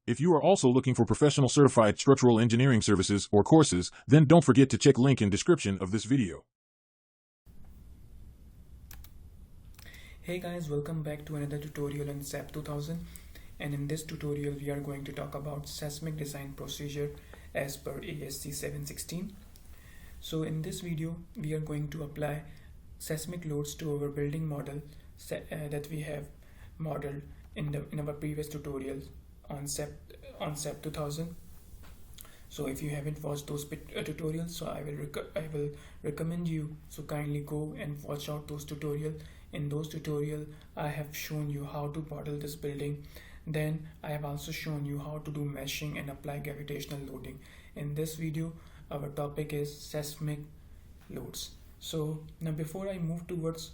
If you are also looking for professional certified structural engineering services or courses, then don't forget to check link in description of this video. Hey guys, welcome back to another tutorial in SAP2000, and in this tutorial we are going to talk about Seismic Design Procedure as per ASCE 716. So in this video we are going to apply seismic loads to our building model that we have modeled in our previous tutorials on SAP2000. So if you haven't watched those tutorials, so I will recommend you, so kindly go and watch out those tutorials. In those tutorials I have shown you how to model this building. Then I have also shown you how to do meshing and apply gravitational loading. In this video our topic is seismic loads. So now before I move towards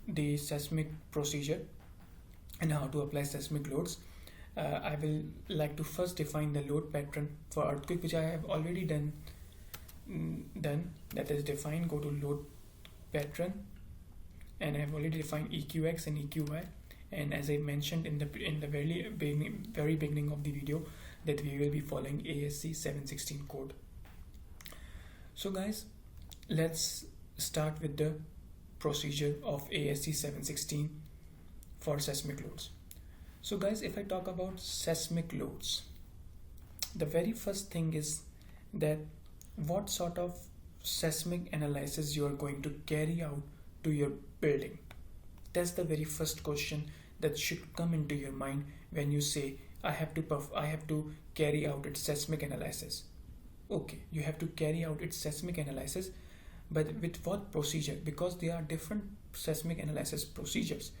the seismic procedure and how to apply seismic loads, I will like to first define the load pattern for earthquake, which I have already done. That is define, go to load pattern, and I have already defined EQX and EQY. And as I mentioned in the very beginning of the video, that we will be following ASCE 716 code. So guys, let's start with the procedure of ASCE 716 for seismic loads. So guys, if I talk about seismic loads, the very first thing is that what sort of seismic analysis you are going to carry out to your building. That's the very first question that should come into your mind when you say I have to carry out its seismic analysis. Okay, you have to carry out its seismic analysis, but with what procedure? Because there are different seismic analysis procedures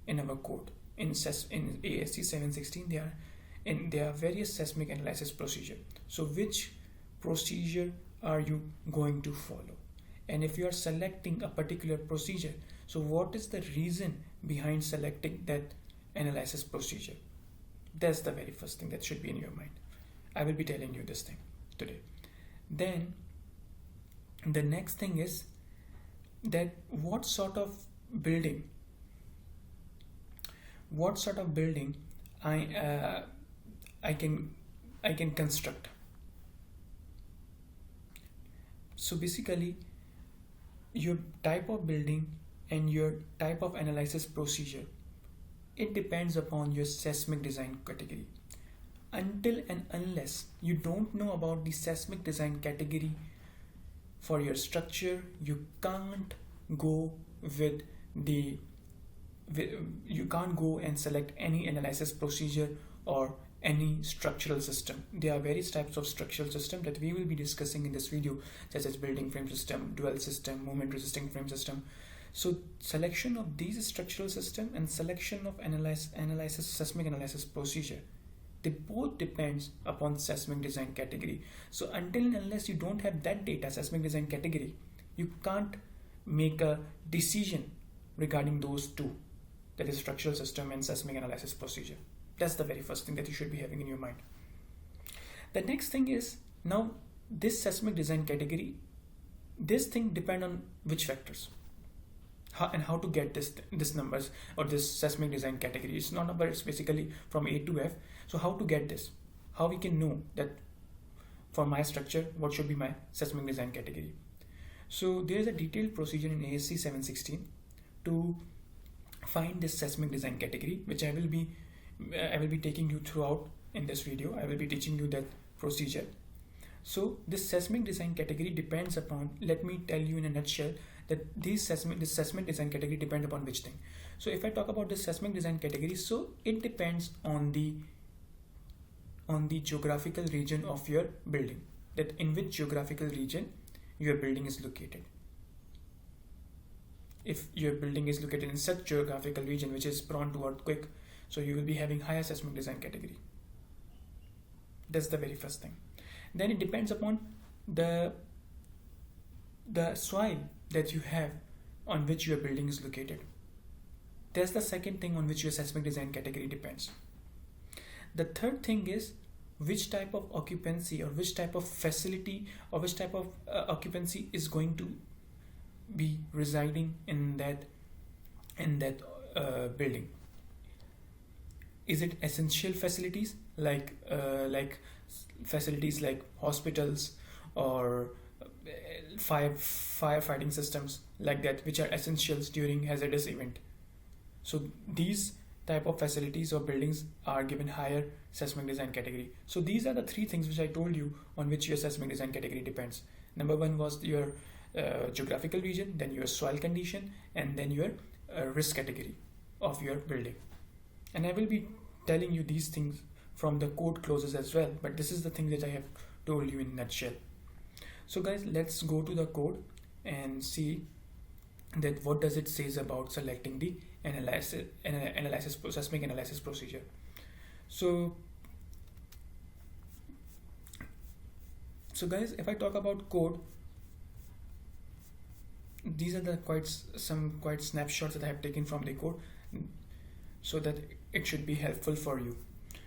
in our code. In ASCE 716 there are various seismic analysis procedure. So which procedure are you going to follow? And if you are selecting a particular procedure, so what is the reason behind selecting that analysis procedure? That's the very first thing that should be in your mind. I will be telling you this thing today. Then the next thing is that what sort of building I can construct. So basically your type of building and your type of analysis procedure, it depends upon your seismic design category. Until and unless you don't know about the seismic design category for your structure, you can't go and select any analysis procedure or any structural system. There are various types of structural system that we will be discussing in this video, such as building frame system, dual system, movement resisting frame system. So selection of these structural system and selection of seismic analysis procedure, they both depends upon seismic design category. So until and unless you don't have that data, seismic design category, you can't make a decision regarding those two, that is structural system and seismic analysis procedure. That's the very first thing that you should be having in your mind. The next thing is, now this seismic design category, this thing depend on which factors, how to get this numbers or this seismic design category. It's not number, it's basically from A to F. So how to get this? How we can know that for my structure what should be my seismic design category? So there is a detailed procedure in ASCE 716 to find this seismic design category, which I will be taking you throughout in this video. I will be teaching you that procedure. So this seismic design category depends upon, let me tell you in a nutshell, that this seismic design category depends upon which thing. So if I talk about this seismic design category, so it depends on the geographical region of your building, that in which geographical region your building is located. If your building is located in such geographical region which is prone to earthquake, so you will be having higher seismic design category. That's the very first thing. Then it depends upon the soil that you have on which your building is located. That's the second thing on which your seismic design category depends. The third thing is which type of occupancy or which type of facility or which type of occupancy is going to be residing in that building. is it essential facilities like facilities like hospitals or firefighting systems like that, which are essentials during hazardous event? So these type of facilities or buildings are given higher seismic design category. So these are the three things which I told you on which your seismic design category depends. Number one was your geographical region, then your soil condition, and then your risk category of your building. And I will be telling you these things from the code clauses as well, but this is the thing that I have told you in a nutshell. So guys, let's go to the code and see that what does it says about selecting the seismic analysis procedure. So guys, if I talk about code, these are the quite snapshots that I have taken from the code so that it should be helpful for you.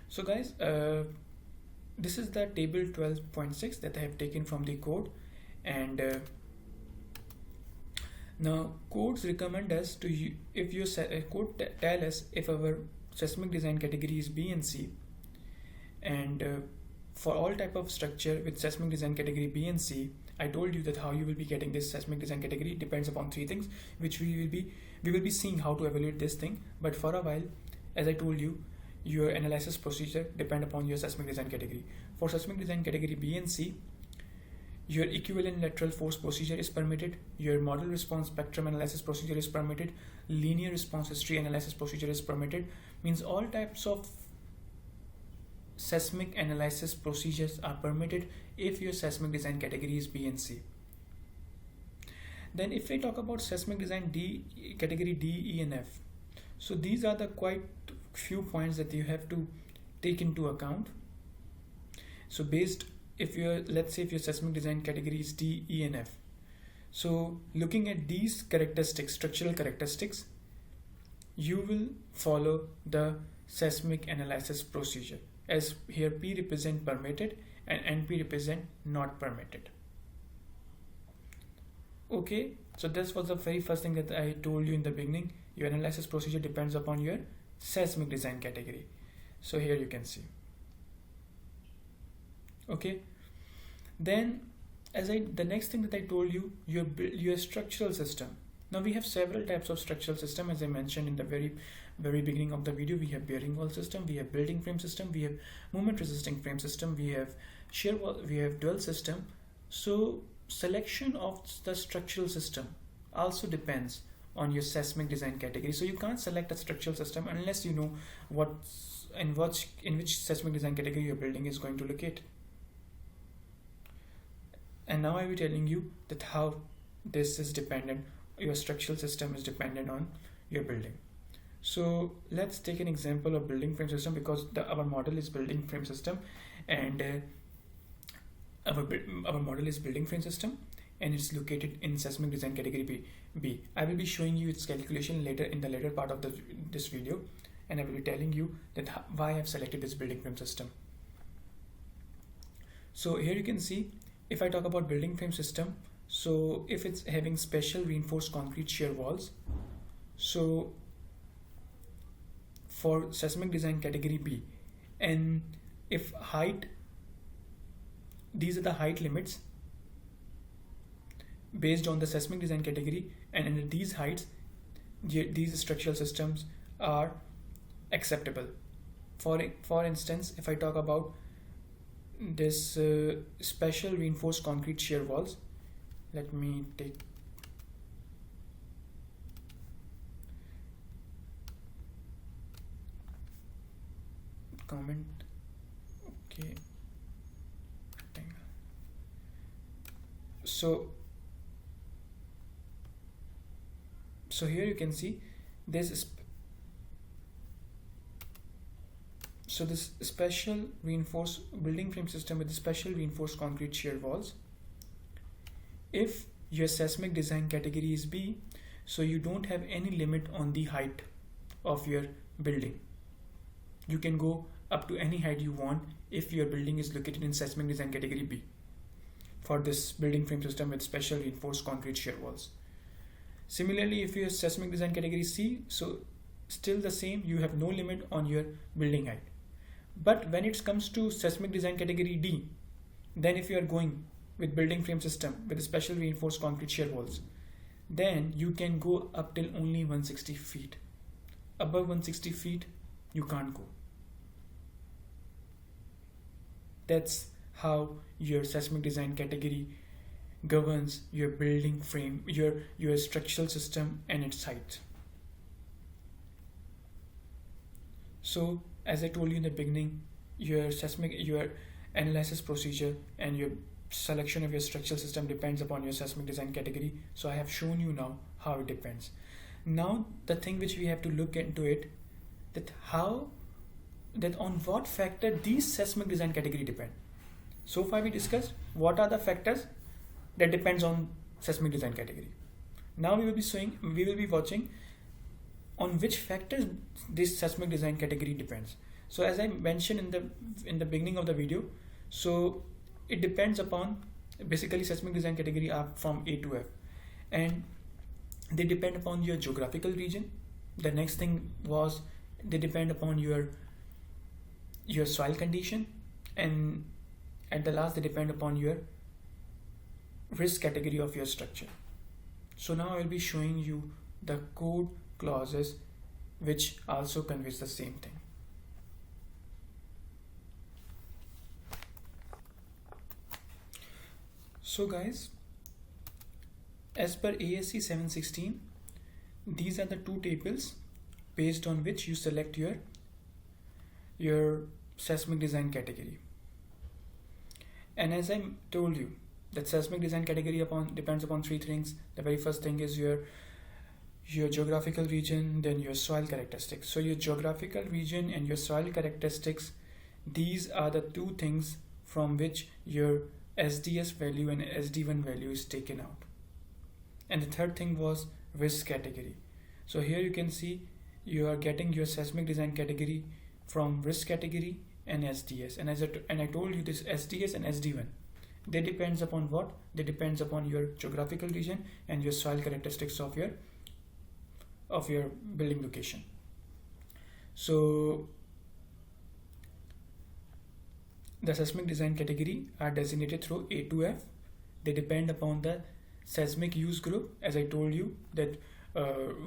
So guys, this is the table 12.6 that I have taken from the code, and now codes recommend us to if your code tell us if our seismic design category is B and C, and for all type of structure with seismic design category B and C, I told you that how you will be getting this seismic design category depends upon three things, which we will be seeing how to evaluate this thing. But for a while, as I told you, your analysis procedure depend upon your seismic design category. For seismic design category B and C, your equivalent lateral force procedure is permitted, your model response spectrum analysis procedure is permitted, linear response history analysis procedure is permitted. Means all types of seismic analysis procedures are permitted if your seismic design category is B and C. Then if we talk about seismic design D, category D, E and F, so these are the quite few points that you have to take into account. So based, if you're, let's say if your seismic design category is D, E and F, so looking at these characteristics, structural characteristics, you will follow the seismic analysis procedure, as here P represent permitted and NP represent not permitted. Okay, so this was the very first thing that I told you in the beginning. Your analysis procedure depends upon your seismic design category. So here you can see. Okay, then the next thing that I told you, your structural system. Now we have several types of structural system, as I mentioned in the very beginning of the video. We have bearing wall system, we have building frame system, we have moment resisting frame system, we have shear wall, we have dual system. So selection of the structural system also depends on your seismic design category. So you can't select a structural system unless you know in which seismic design category your building is going to locate. And now I will be telling you that how this is dependent, your structural system is dependent on your building. So let's take an example of building frame system, because our model is building frame system, and our model is building frame system, and it's located in seismic design category B. I will be showing you its calculation later in the later part of this video, and I will be telling you that why I have selected this building frame system. So here you can see, if I talk about building frame system, so if it's having special reinforced concrete shear walls, so for seismic design category B, and if height, these are the height limits based on the seismic design category, and under these heights these structural systems are acceptable. For instance, if I talk about this special reinforced concrete shear walls, let me take comment. Okay, so here you can see this this special reinforced building frame system with the special reinforced concrete shear walls. If your seismic design category is B, so you don't have any limit on the height of your building. You can go up to any height you want if your building is located in seismic design category B for this building frame system with special reinforced concrete shear walls. Similarly, if your seismic design category C, so still the same, you have no limit on your building height. But when it comes to seismic design category D, then if you are going with building frame system with special reinforced concrete shear walls, then you can go up till only 160 feet. Above 160 feet, you can't go. That's how your seismic design category governs your building frame, your structural system and its height. So as I told you in the beginning, your analysis procedure and your selection of your structural system depends upon your seismic design category. So I have shown you now how it depends. Now the thing which we have to look into it, that on what factor these seismic design category depend. So far we discussed what are the factors that depends on seismic design category. Now we will be watching on which factors this seismic design category depends. So as I mentioned in the beginning of the video, so it depends upon, basically seismic design category are from A to F, and they depend upon your geographical region. The next thing was they depend upon your soil condition, and at the last they depend upon your risk category of your structure. So now I will be showing you the code clauses which also conveys the same thing. So guys, as per ASCE 716, these are the two tables based on which you select your seismic design category. And as I told you, that seismic design category depends upon three things. The very first thing is your geographical region, then your soil characteristics. So your geographical region and your soil characteristics, these are the two things from which your SDS value and SD1 value is taken out. And the third thing was risk category. So here you can see you are getting your seismic design category from risk category and SDS. And I told you this SDS and SD1, they depends upon what? They depends upon your geographical region and your soil characteristics of your building location. So the seismic design category are designated through A to F. They depend upon the seismic use group. As I told you that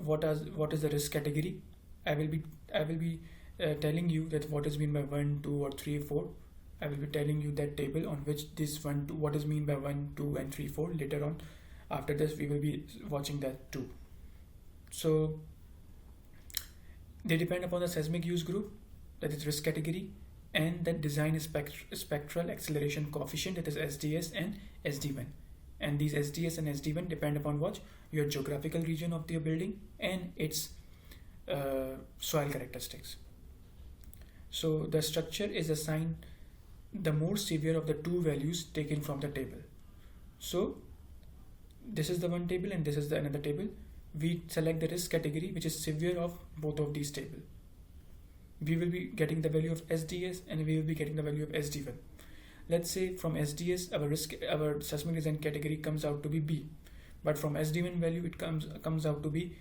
what is the risk category. I will be telling you that what is mean by 1, 2 or 3, 4. I will be telling you that table on which this 1, 2, what is mean by 1, 2 and 3, 4 later on. After this we will be watching that too. So they depend upon the seismic use group, that is risk category, and that design spectral acceleration coefficient, that is SDS and SD1. And these SDS and SD1 depend upon what? Your geographical region of your building and its soil characteristics. So the structure is assigned the more severe of the two values taken from the table. So this is the one table and this is the another table. We select the risk category which is severe of both of these tables. We will be getting the value of SDS and we will be getting the value of SD1. Let's say from SDS our seismic design category comes out to be B, but from SD1 value it comes out to be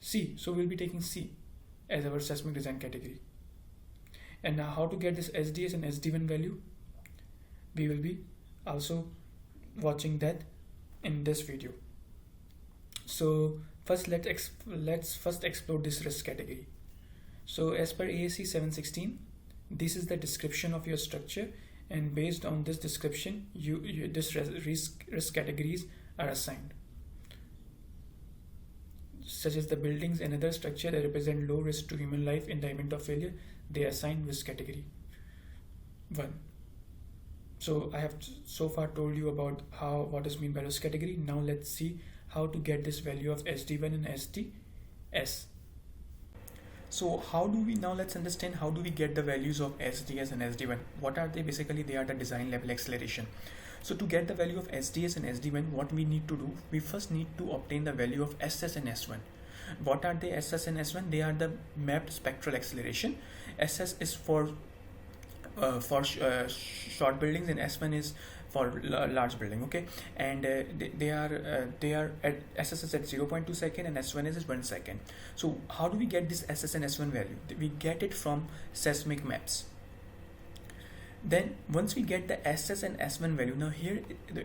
C. So we'll be taking C as our seismic design category. And now how to get this SDS and SD1 value, we will be also watching that in this video. So first let's first explore this risk category. So as per ASCE 716, this is the description of your structure, and based on this description this risk categories are assigned, such as the buildings and other structure that represent low risk to human life in the event of failure, they assign risk category 1. So I have so far told you about what is meant by risk category. Now let's see how to get this value of SD1 and SDS. So let's understand how do we get the values of SDS and SD1. What are they? Basically they are the design level acceleration. So to get the value of SDS and SD1, what we need to do, we first need to obtain the value of SS and S1. What are they? SS and S1, they are the mapped spectral acceleration. SS is for short buildings and S1 is for large building. Okay, and they are at SS is at 0.2 second and S1 is at 1 second. So how do we get this SS and S1 value? We get it from seismic maps. Then once we get the SS and S1 value, now here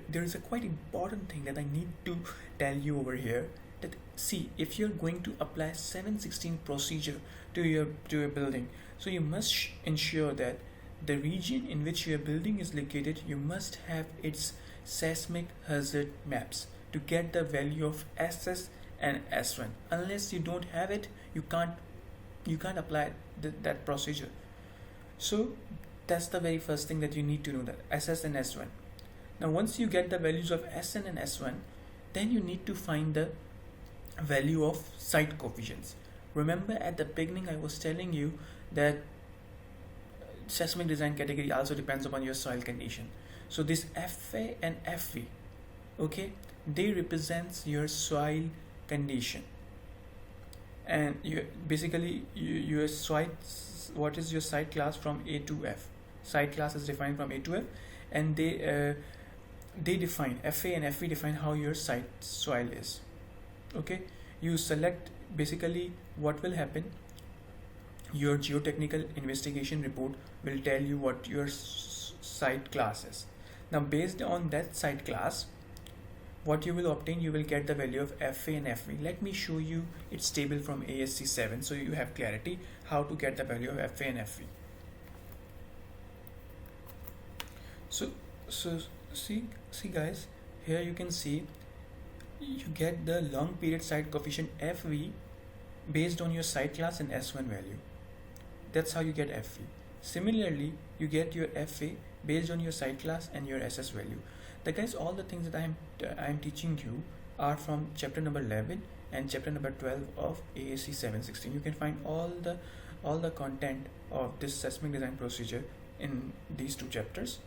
there is a quite important thing that I need to tell you over here, that see, if you're going to apply 716 procedure to your building, so you must ensure that the region in which your building is located, you must have its seismic hazard maps to get the value of SS and S1. Unless you don't have it, you can't apply that procedure. So that's the very first thing that you need to know, that SS and S1. Now once you get the values of SN and S1, then you need to find the value of site coefficients. Remember at the beginning I was telling you that seismic design category also depends upon your soil condition. So this FA and FV, okay, they represents your soil condition, and your site, what is your site class from A to F. Site class is defined from A to F, and they define FA and FV define how your site soil is. Okay, you select, basically what will happen, your geotechnical investigation report will tell you what your site class is. Now based on that site class, what you will obtain, you will get the value of FA and FV. Let me show you its table from ASCE 7 so you have clarity how to get the value of FA and FV. So see guys, here you can see you get the long period site coefficient FV based on your site class and S1 value. That's how you get FV. Similarly, you get your FA based on your site class and your SS value. Guys, all the things that I am teaching you are from chapter number 11 and chapter number 12 of ASCE 716. You can find all the content of this seismic design procedure in these two chapters.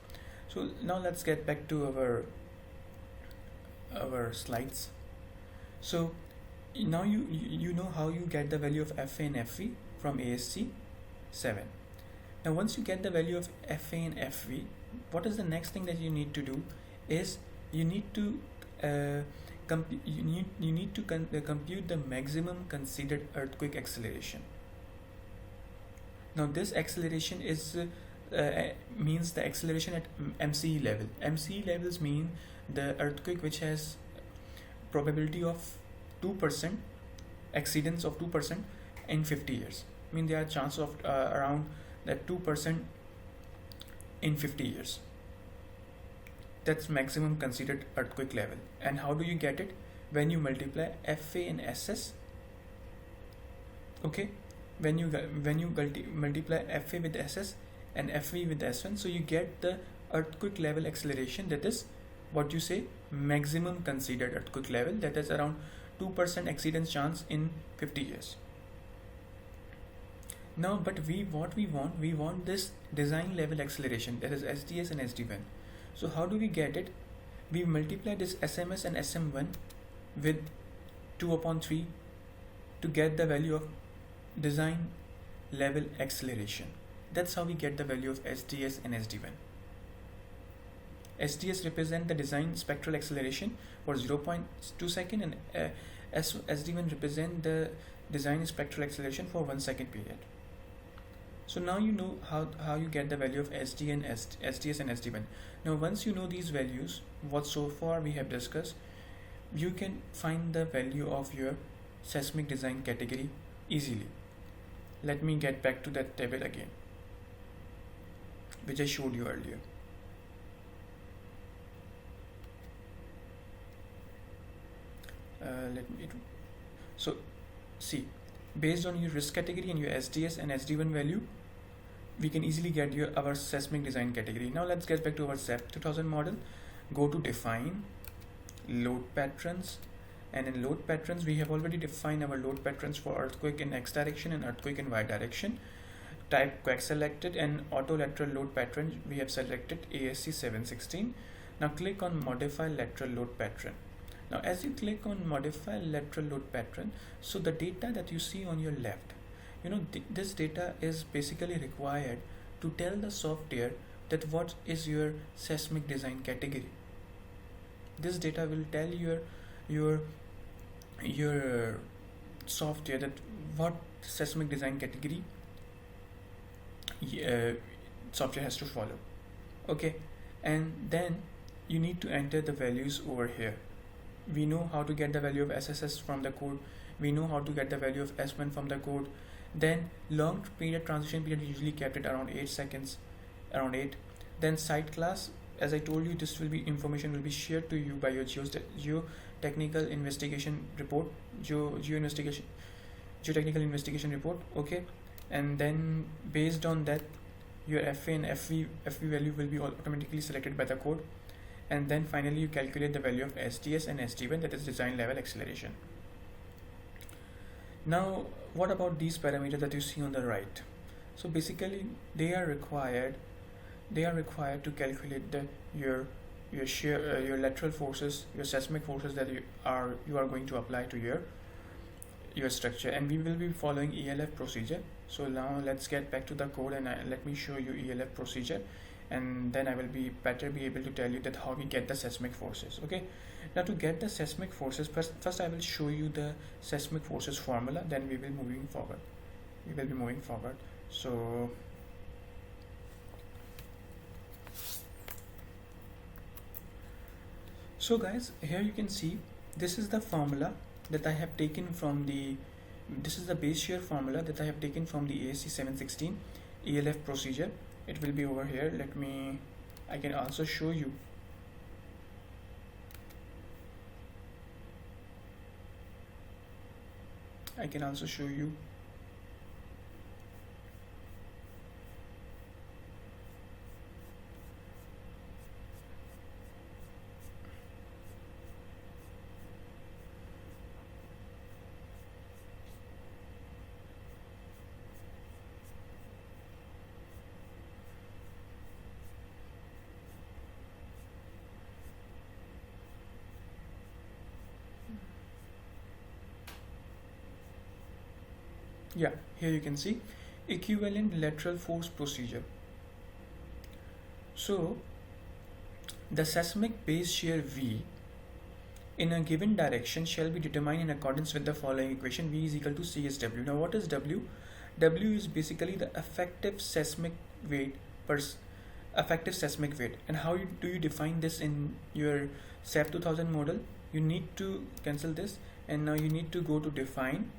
So now let's get back to our slides. So now you know how you get the value of FA and FV from ASCE 7. Now once you get the value of FA and FV, what is the next thing that you need to do is you need to compute the maximum considered earthquake acceleration. Now this acceleration is means the acceleration at MCE level. MCE levels mean the earthquake which has probability of 2%, exceedance of 2% in 50 years. I mean there are chances of around that 2% in 50 years. That's maximum considered earthquake level. And how do you get it? When you multiply FA and SS. Okay, when you multiply FA with SS and FV with S1, so you get the earthquake level acceleration, that is what you say maximum considered earthquake level, that is around 2% exceedance chance in 50 years. Now but we want this design level acceleration, that is SDS and SD1. So how do we get it? We multiply this SMS and SM1 with 2/3 to get the value of design level acceleration. That's how we get the value of SDS and SD1. SDS represent the design spectral acceleration for 0.2 second, and SD1 represent the design spectral acceleration for 1 second period. So now you know how you get the value of SDS and SD1. Now once you know these values, what so far we have discussed, you can find the value of your seismic design category easily. Let me get back to that table again, which I showed you earlier. So see, based on your risk category and your SDS and SD1 value, we can easily get our seismic design category. Now let's get back to our SAP2000 model. Go to define load patterns, and in load patterns we have already defined our load patterns for earthquake in X direction and earthquake in Y direction. Type quake selected, and auto lateral load pattern we have selected ASCE 716. Now click on modify lateral load pattern. Now as you click on modify lateral load pattern, so the data that you see on your left, this data is basically required to tell the software that what is your seismic design category. This data will tell your software that what seismic design category software has to follow. Okay, and then you need to enter the values over here. We know how to get the value of SSS from the code. We know how to get the value of S1 from the code. Then long period transition period usually kept at around 8 seconds, around 8. Then site class, as I told you, this will be information will be shared to you by your geotechnical investigation report, geotechnical investigation report. Okay, and then based on that, your FA and FV value will be automatically selected by the code. And then finally you calculate the value of SDS and SD1, that is design level acceleration. Now what about these parameters that you see on the right? So basically they are required to calculate your shear, your lateral forces, your seismic forces that you are going to apply to your structure, and we will be following ELF procedure. So now let's get back to the code and let me show you ELF procedure, and then I will be able to tell you that how we get the seismic forces. Okay, now to get the seismic forces, first I will show you the seismic forces formula, then we will be moving forward. So guys, here you can see this is the formula that I have taken from this is the base shear formula that I have taken from the ASCE 716 ELF procedure. It will be over here. I can also show you. Yeah, here you can see equivalent lateral force procedure. So the seismic base shear V in a given direction shall be determined in accordance with the following equation: V is equal to CSW. Now what is W? W is basically the effective seismic weight and how do you define this in your SAP2000 model? You need to cancel this, and now you need to go to define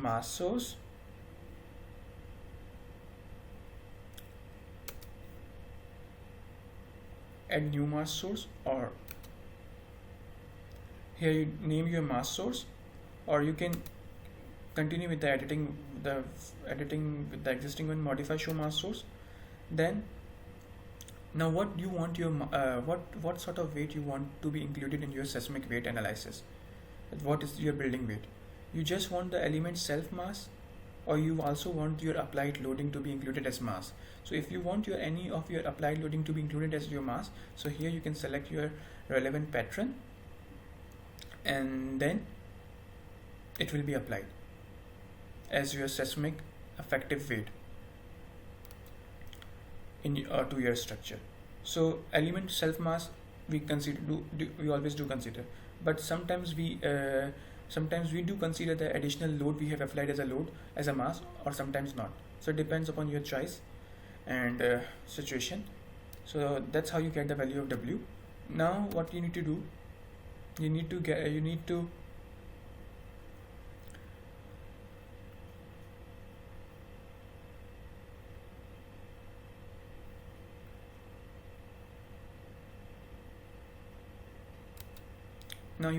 mass source, add new mass source, or here you name your mass source, or you can continue with the editing with the existing one, modify show mass source. Then now what you want your what sort of weight you want to be included in your seismic weight analysis? What is your building weight? You just want the element self mass, or you also want your applied loading to be included as mass? So if you want any of your applied loading to be included as your mass, so here you can select your relevant pattern, and then it will be applied as your seismic effective weight to your structure. So element self mass we always do consider, but sometimes we do consider the additional load we have applied as a mass, or sometimes not. So it depends upon your choice and situation. So that's how you get the value of W. Now what you need to do,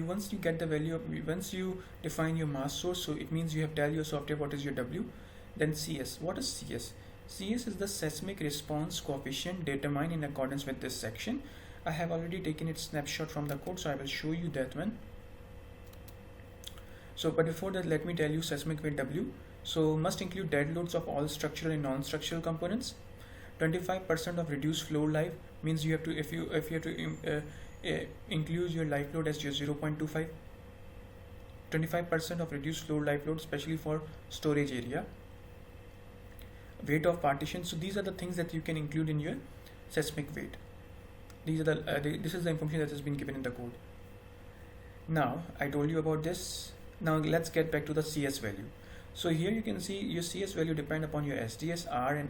once you get the value once you define your mass source, so it means you have tell your software what is your W. Then CS. What is CS? CS is the seismic response coefficient determined in accordance with this section. I have already taken its snapshot from the code, so I will show you that one. So but before that, let me tell you seismic weight W. So must include dead loads of all structural and non-structural components. 25% of reduced floor life means you have to, if you have to include your life load as your 0.25. 25% of reduced floor life load, especially for storage area. weight of partition. So these are the things that you can include in your seismic weight. These are this is the information that has been given in the code. Now I told you about this. Now let's get back to the CS value. So here you can see your CS value depend upon your SDS, R and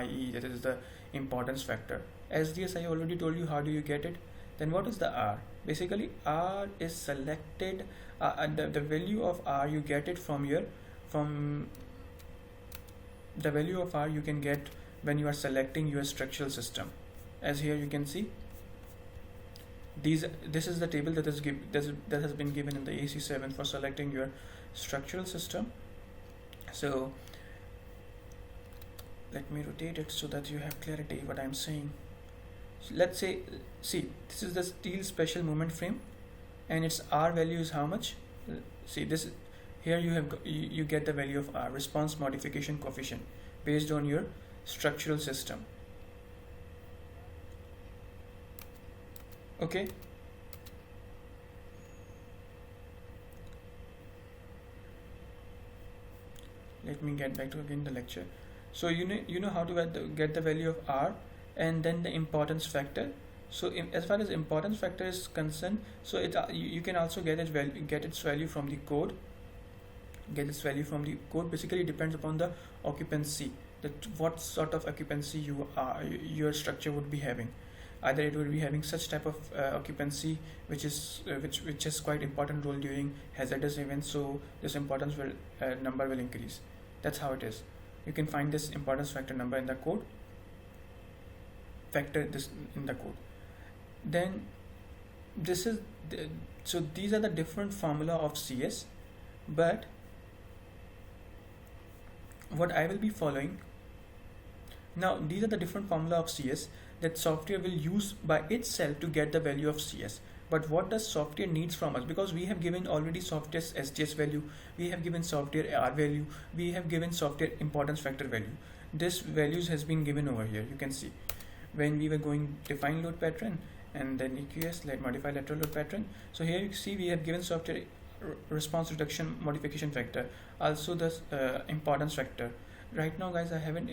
IE, that is the importance factor. SDS I already told you how do you get it. Then what is the R? Basically R is selected, and the value of R you get it from the value of R you can get when you are selecting your structural system. As here you can see, this is the table that has been given in the ASCE7 for selecting your structural system. So let me rotate it so that you have clarity what I'm saying. So let's say, see, this is the steel special moment frame, and its R value is how much? See this here you get the value of R, response modification coefficient, based on your structural system. Okay. Let me get back to again the lecture. So you know how to get the value of R, and then the importance factor. So as far as importance factor is concerned, so you can also get its value from the code. Basically depends upon the occupancy, that what sort of occupancy your structure would be having. Either it will be having such type of occupancy which is quite important role during hazardous events, so this importance number will increase. That's how it is. You can find this importance factor number in the code, then so these are the different formula of CS. But what I will be following now, these are the different formula of CS that software will use by itself to get the value of CS. But what does software needs from us? Because we have given already software's SDS value, we have given software R value, we have given software importance factor value. This values has been given over here. You can see when we were going define load pattern and then EQS, like modify lateral load pattern. So here you see we have given software response reduction modification factor, also the importance factor. Right now guys, I haven't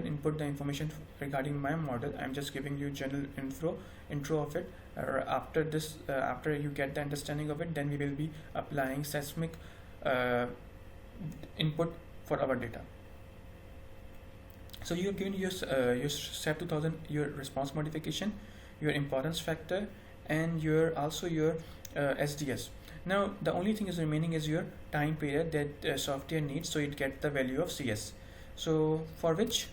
input the information regarding my model. I'm just giving you general intro of it. After this, after you get the understanding of it, then we will be applying seismic input for our data. So you have given your SAP2000, your response modification, your importance factor, and your SDS. Now the only thing is remaining is your time period that software needs, so it gets the value of CS. So for which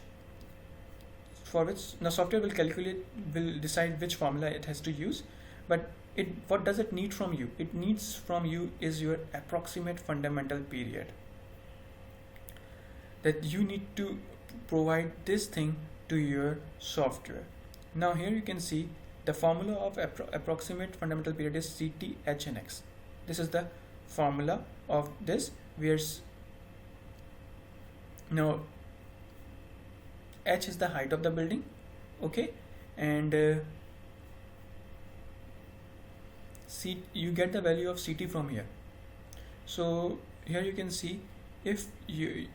now software will decide which formula it has to use. But what does it need from you? It needs from you is your approximate fundamental period, that you need to provide this thing to your software. Now here you can see the formula of approximate fundamental period is CT, H and X. This is the formula of this, where now H is the height of the building, okay, and you get the value of CT from here. So here you can see if you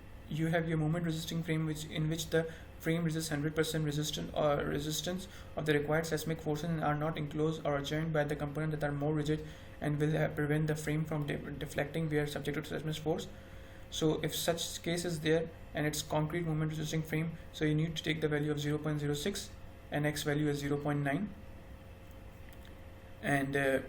have your moment resisting frame in which the frame resists 100% resistance of the required seismic forces and are not enclosed or joined by the components that are more rigid and will prevent the frame from deflecting where subjected to seismic force. So if such case is there and it's concrete moment resisting frame, so you need to take the value of 0.06 and X value is 0.9, and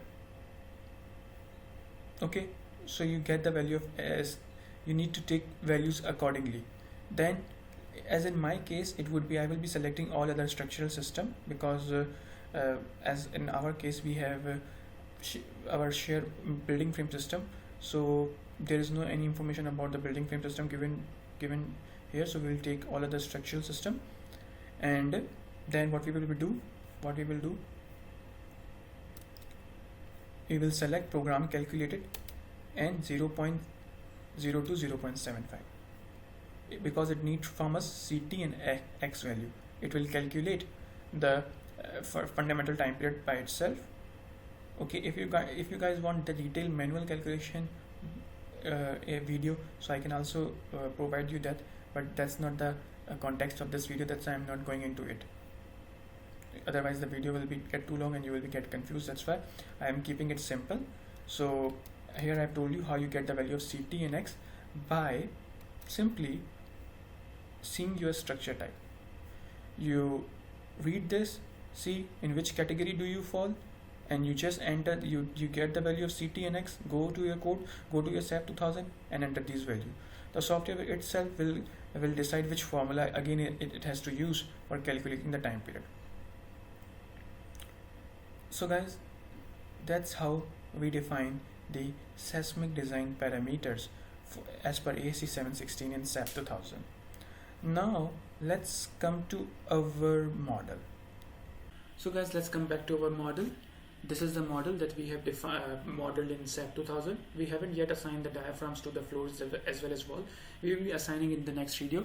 okay, so you get the value of S. You need to take values accordingly. Then as in my case, it would be I will be selecting all other structural system, because as in our case we have our shear building frame system, so there is no any information about the building frame system given here. So we will take all other structural system, and then what we will do, we will select program calculated and 0.0 to 0.75, because it needs from us CT and X value. It will calculate the fundamental time period by itself. Okay, if you guys want the detailed manual calculation, a video, so I can also provide you that, but that's not the context of this video. That's why I'm not going into it. Otherwise the video will get too long and you will get confused. That's why I am keeping it simple. So here I've told you how you get the value of CT and X by simply seeing your structure type. You read this, see in which category do you fall, and you just enter, you get the value of CT and X, go to your code, go to your SAP2000 and enter these values. The software itself will decide which formula again it has to use for calculating the time period. So guys, that's how we define the seismic design parameters as per ASCE 716 and SAP2000. Now let's come to our model. So guys, let's come back to our model. This is the model that we have modeled in SAP2000. We haven't yet assigned the diaphragms to the floors as well as wall. We will be assigning in the next video.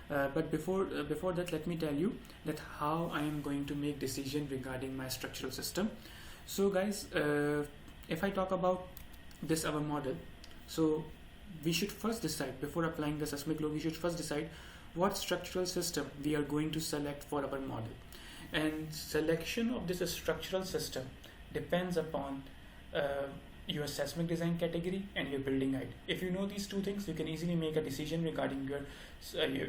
But before that, let me tell you that how I am going to make decision regarding my structural system. So guys, if I talk about this our model, so we should first decide, before applying the seismic law, we should first decide what structural system we are going to select for our model. And selection of this structural system depends upon your seismic design category and your building height. If you know these two things, you can easily make a decision regarding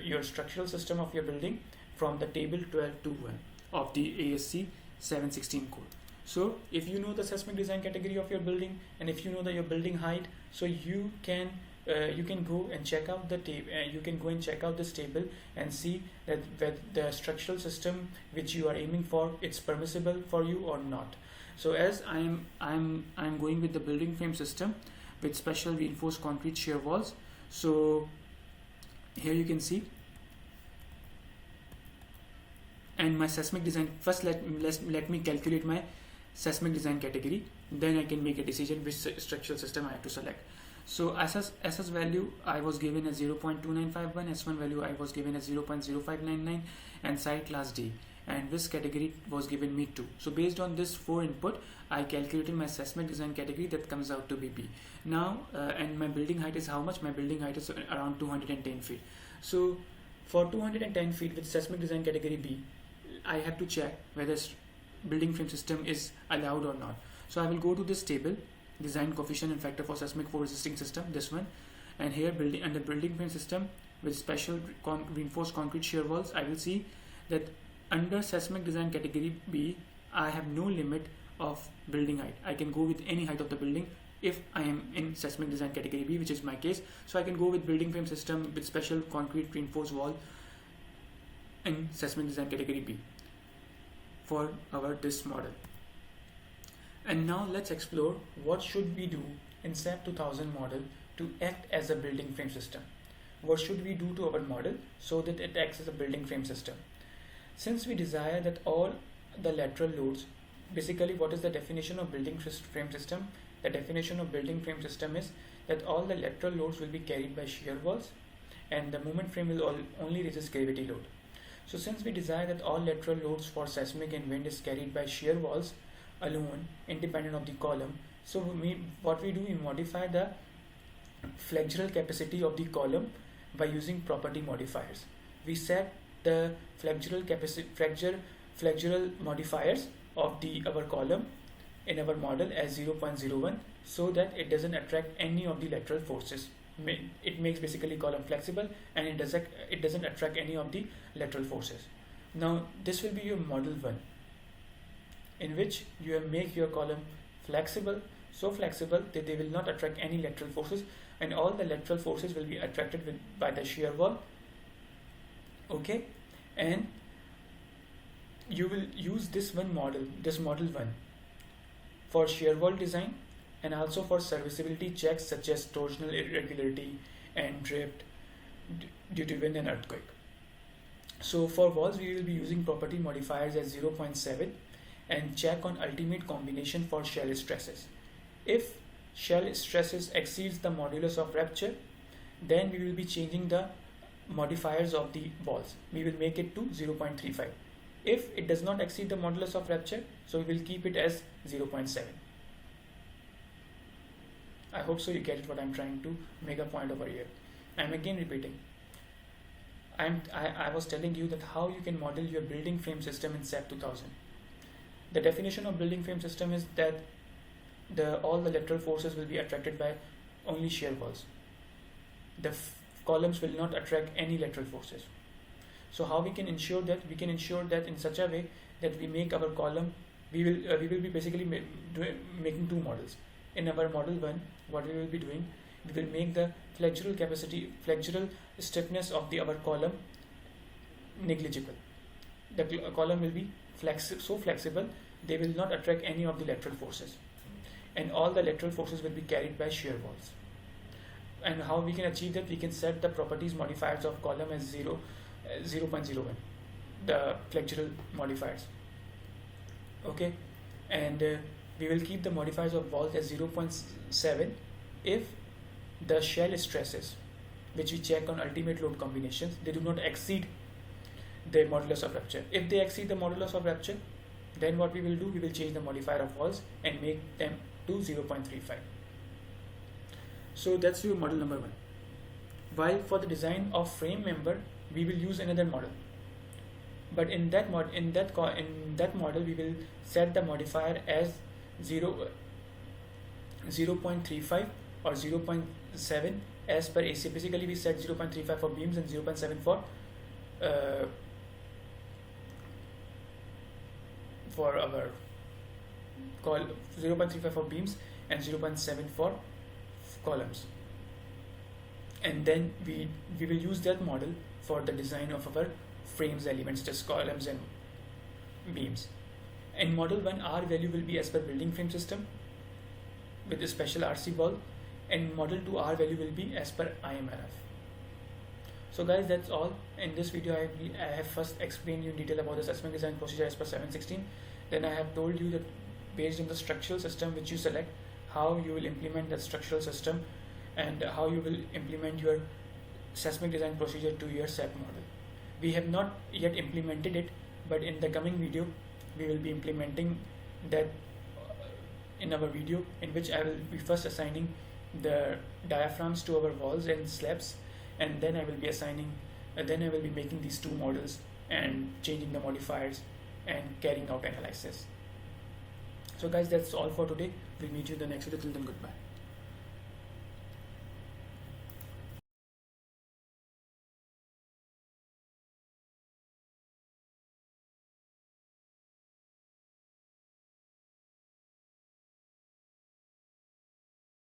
your structural system of your building from the table 12.2.1 of the ASCE 716 code. So if you know the seismic design category of your building, and if you know your building height, so you can go and check out the table. You can go and check out this table and see that the structural system which you are aiming for, it's permissible for you or not. So as I'm going with the building frame system with special reinforced concrete shear walls. So here you can see, and my seismic design, first let me calculate my seismic design category, then I can make a decision which structural system I have to select. So SS value I was given as 0.2951, S1 value I was given as 0.0599, and site class D, and this category was given me 2. So based on this 4 input, I calculated my seismic design category, that comes out to be B. Now and my building height is how much? My building height is around 210 feet. So for 210 feet with seismic design category B, I have to check whether building frame system is allowed or not. So I will go to this table, design coefficient and factor for seismic flow resisting system, this one, and here building under building frame system with special reinforced concrete shear walls, I will see that under seismic design category B, I have no limit of building height. I can go with any height of the building if I am in seismic design category B, which is my case. So I can go with building frame system with special concrete reinforced wall in seismic design category B for this model. And now let's explore what should we do in SAP2000 model to act as a building frame system. What should we do to our model so that it acts as a building frame system? Since we desire that all the lateral loads, basically what is the definition of building frame system? The definition of building frame system is that all the lateral loads will be carried by shear walls and the moment frame will only resist gravity load. So since we desire that all lateral loads for seismic and wind is carried by shear walls alone, independent of the column, so what we do, we modify the flexural capacity of the column by using property modifiers. We set the flexural modifiers of our column in our model as 0.01 so that it doesn't attract any of the lateral forces. It makes basically column flexible and it doesn't attract any of the lateral forces. Now this will be your model 1, in which you make your column flexible, so flexible that they will not attract any lateral forces, and all the lateral forces will be attracted by the shear wall. Okay, and you will use this model 1 for shear wall design and also for serviceability checks such as torsional irregularity and drift due to wind and earthquake. So for walls we will be using property modifiers as 0.7 and check on ultimate combination for shell stresses. If shell stresses exceeds the modulus of rupture, then we will be changing the modifiers of the walls. We will make it to 0.35. If it does not exceed the modulus of rupture, so we will keep it as 0.7. I hope so you get it what I'm trying to make a point over here. I'm again repeating. I was telling you that how you can model your building frame system in SAP 2000. The definition of building frame system is that all the lateral forces will be attracted by only shear walls. The columns will not attract any lateral forces. So how we can ensure that? We can ensure that in such a way that we make our column, we will be basically making two models. In our model 1, what we will be doing, we will make the flexural stiffness of our column negligible. The column will be so flexible, they will not attract any of the lateral forces, and all the lateral forces will be carried by shear walls. And how we can achieve that? We can set the properties modifiers of column as 0.01, the flexural modifiers. Okay, and we will keep the modifiers of walls as 0.7 if the shell stresses, which we check on ultimate load combinations, they do not exceed the modulus of rupture. If they exceed the modulus of rupture, then what we will do, we will change the modifier of walls and make them to 0.35. So that's your model number 1. While for the design of frame member, we will use another model. But in that model, we will set the modifier as 0.35 or 0.7 as per ASCE. Basically, we set 0.35 for beams and 0.7 for our 0.35 for beams and 0.7 for columns. And then we will use that model for the design of our frames elements, just columns and beams. In model 1, R value will be as per building frame system with a special RC ball, and model 2 R value will be as per IMRF. So guys, that's all. In this video I have first explained you in detail about the Seismic Design Procedure as per 716. Then I have told you that based on the structural system which you select, how you will implement that structural system and how you will implement your Seismic Design Procedure to your SAP model. We have not yet implemented it, but in the coming video we will be implementing that in our video, in which I will be first assigning the diaphragms to our walls and slabs, and then I will be making these two models and changing the modifiers and carrying out analysis. So guys, that's all for today. We'll meet you in the next video. Till then, goodbye.